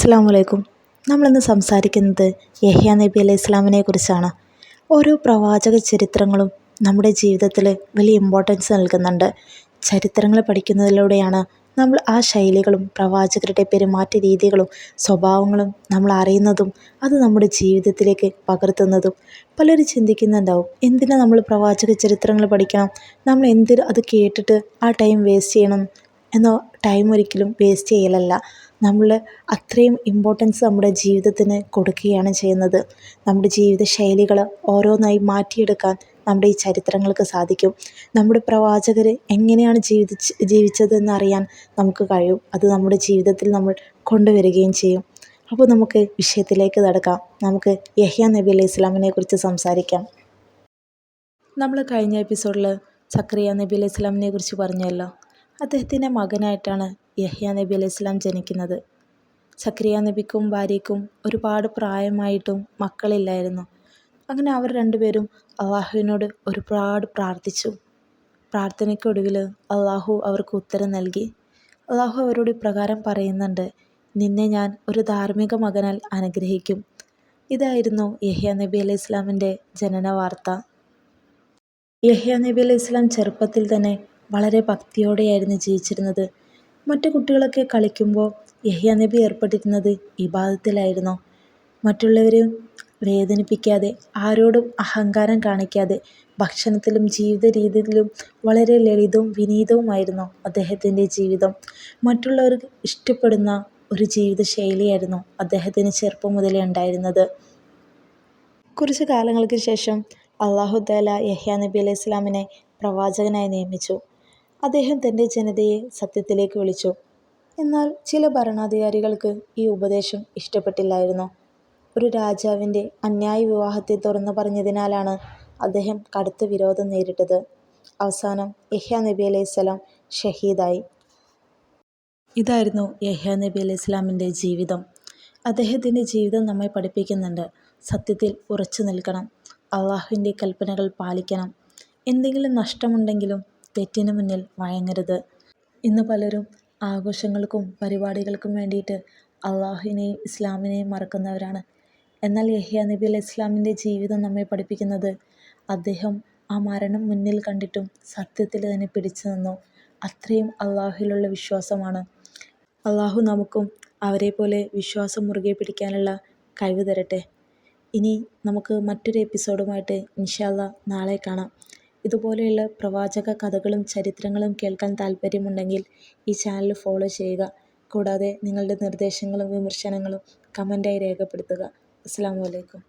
അസ്സലാമു അലൈക്കും. നമ്മളിന്ന് സംസാരിക്കുന്നത് യഹ്യ നബി അലൈഹി ഇസ്ലാമിനെ കുറിച്ചാണ്. ഓരോ പ്രവാചക ചരിത്രങ്ങളും നമ്മുടെ ജീവിതത്തിൽ വലിയ ഇമ്പോർട്ടൻസ് നൽകുന്നുണ്ട്. ചരിത്രങ്ങൾ പഠിക്കുന്നതിലൂടെയാണ് നമ്മൾ ആ ശൈലികളും പ്രവാചകരുടെ പെരുമാറ്റ രീതികളും സ്വഭാവങ്ങളും നമ്മൾ അറിയുന്നതും അത് നമ്മുടെ ജീവിതത്തിലേക്ക് പകർത്തുന്നതും. പലരും ചിന്തിക്കുന്നുണ്ടാവും, എന്തിനാ നമ്മൾ പ്രവാചക ചരിത്രങ്ങൾ പഠിക്കണം, നമ്മൾ എന്തിന് അത് കേട്ടിട്ട് ആ ടൈം വേസ്റ്റ് ചെയ്യണം എന്നോ. ടൈം ഒരിക്കലും വേസ്റ്റ് ചെയ്യലല്ല, നമ്മൾ അത്രയും ഇമ്പോർട്ടൻസ് നമ്മുടെ ജീവിതത്തിന് കൊടുക്കുകയാണ് ചെയ്യുന്നത്. നമ്മുടെ ജീവിത ശൈലികൾ ഓരോന്നായി മാറ്റിയെടുക്കാൻ നമ്മുടെ ഈ ചരിത്രങ്ങൾക്ക് സാധിക്കും. നമ്മുടെ പ്രവാചകർ എങ്ങനെയാണ് ജീവിച്ചതെന്ന് അറിയാൻ നമുക്ക് കഴിയും. അത് നമ്മുടെ ജീവിതത്തിൽ നമ്മൾ കൊണ്ടുവരികയും ചെയ്യും. അപ്പോൾ നമുക്ക് വിഷയത്തിലേക്ക് കടക്കാം. നമുക്ക് യഹ്യ നബി അലൈഹി ഇസ്ലാമിനെ കുറിച്ച് സംസാരിക്കാം. നമ്മൾ കഴിഞ്ഞ എപ്പിസോഡിൽ സക്കരിയ നബി അലൈഹി ഇസ്ലാമിനെ കുറിച്ച് പറഞ്ഞല്ലോ. അദ്ദേഹത്തിൻ്റെ മകനായിട്ടാണ് യഹ്യ നബി അലൈഹി ഇസ്ലാം ജനിക്കുന്നത്. സക്കരിയ നബിക്കും ഭാര്യയ്ക്കും ഒരുപാട് പ്രായമായിട്ടും മക്കളില്ലായിരുന്നു. അങ്ങനെ അവർ രണ്ടുപേരും അള്ളാഹുവിനോട് ഒരുപാട് പ്രാർത്ഥിച്ചു. പ്രാർത്ഥനയ്ക്കൊടുവിൽ അള്ളാഹു അവർക്ക് ഉത്തരം നൽകി. അള്ളാഹു അവരോട് ഇപ്രകാരം പറയുന്നുണ്ട്, നിന്നെ ഞാൻ ഒരു ധാർമ്മിക മകനാൽ അനുഗ്രഹിക്കും. ഇതായിരുന്നു യഹ്യ നബി അലൈഹി ഇസ്ലാമിൻ്റെ ജനന വാർത്ത. യഹ്യ നബി അലൈഹി ഇസ്ലാം ചെറുപ്പത്തിൽ തന്നെ വളരെ ഭക്തിയോടെയായിരുന്നു ജീവിച്ചിരുന്നത്. മറ്റു കുട്ടികളൊക്കെ കളിക്കുമ്പോൾ യഹ്യ നബി ഏർപ്പെട്ടിരുന്നത് ഇബാദത്തിലായിരുന്നു. മറ്റുള്ളവരെ വേദനിപ്പിക്കാതെ, ആരോടും അഹങ്കാരം കാണിക്കാതെ, ഭക്ഷണത്തിലും ജീവിത രീതിയിലും വളരെ ലളിതവും വിനീതവുമായിരുന്നു അദ്ദേഹത്തിൻ്റെ ജീവിതം. മറ്റുള്ളവർക്ക് ഇഷ്ടപ്പെടുന്ന ഒരു ജീവിത ശൈലിയായിരുന്നു അദ്ദേഹത്തിന് ചെറുപ്പം മുതലേ ഉണ്ടായിരുന്നത്. കുറച്ച് കാലങ്ങൾക്ക് ശേഷം അള്ളാഹു തആല യഹ്യ നബി അലൈഹി ഇസ്ലാമിനെ പ്രവാചകനായി നിയമിച്ചു. അദ്ദേഹം തൻ്റെ ജനതയെ സത്യത്തിലേക്ക് വിളിച്ചു. എന്നാൽ ചില ഭരണാധികാരികൾക്ക് ഈ ഉപദേശം ഇഷ്ടപ്പെട്ടില്ലായിരുന്നു. ഒരു രാജാവിൻ്റെ അന്യായ വിവാഹത്തെ തുറന്നു പറഞ്ഞതിനാലാണ് അദ്ദേഹം കടുത്ത വിരോധം നേരിട്ടത്. അവസാനം യഹ്യ നബി അലൈഹി സ്വലാം ഷഹീദായി. ഇതായിരുന്നു യഹ്യ നബി അലൈഹി ഇസ്ലാമിൻ്റെ ജീവിതം. അദ്ദേഹത്തിൻ്റെ ജീവിതം നമ്മെ പഠിപ്പിക്കുന്നുണ്ട്, സത്യത്തിൽ ഉറച്ചു നിൽക്കണം, അള്ളാഹുവിൻ്റെ കൽപ്പനകൾ പാലിക്കണം, എന്തെങ്കിലും നഷ്ടമുണ്ടെങ്കിലും തെറ്റിന് മുന്നിൽ വഴങ്ങരുത്. ഇന്ന് പലരും ആഘോഷങ്ങൾക്കും പരിപാടികൾക്കും വേണ്ടിയിട്ട് അള്ളാഹുവിനെയും ഇസ്ലാമിനെയും മറക്കുന്നവരാണ്. എന്നാൽ യഹ്യ നബി അലൈഹി ഇസ്ലാമിൻ്റെ ജീവിതം നമ്മെ പഠിപ്പിക്കുന്നത്, അദ്ദേഹം ആ മരണം മുന്നിൽ കണ്ടിട്ടും സത്യത്തിൽ തന്നെ പിടിച്ചു നിന്നു. അത്രയും അള്ളാഹുവിലുള്ള വിശ്വാസമാണ്. അള്ളാഹു നമുക്കും അവരെ പോലെ വിശ്വാസം മുറുകെ പിടിക്കാനുള്ള കഴിവ് തരട്ടെ. ഇനി നമുക്ക് മറ്റൊരു എപ്പിസോഡുമായിട്ട് ഇൻഷാ അല്ലാഹ് നാളെ കാണാം. ഇതുപോലെയുള്ള പ്രവാചക കഥകളും ചരിത്രങ്ങളും കേൾക്കാൻ താല്പര്യമുണ്ടെങ്കിൽ ഈ ചാനൽ ഫോളോ ചെയ്യുക. കൂടാതെ നിങ്ങളുടെ നിർദ്ദേശങ്ങളും വിമർശനങ്ങളും കമൻ്റായി രേഖപ്പെടുത്തുക. അസ്സലാമു അലൈക്കും.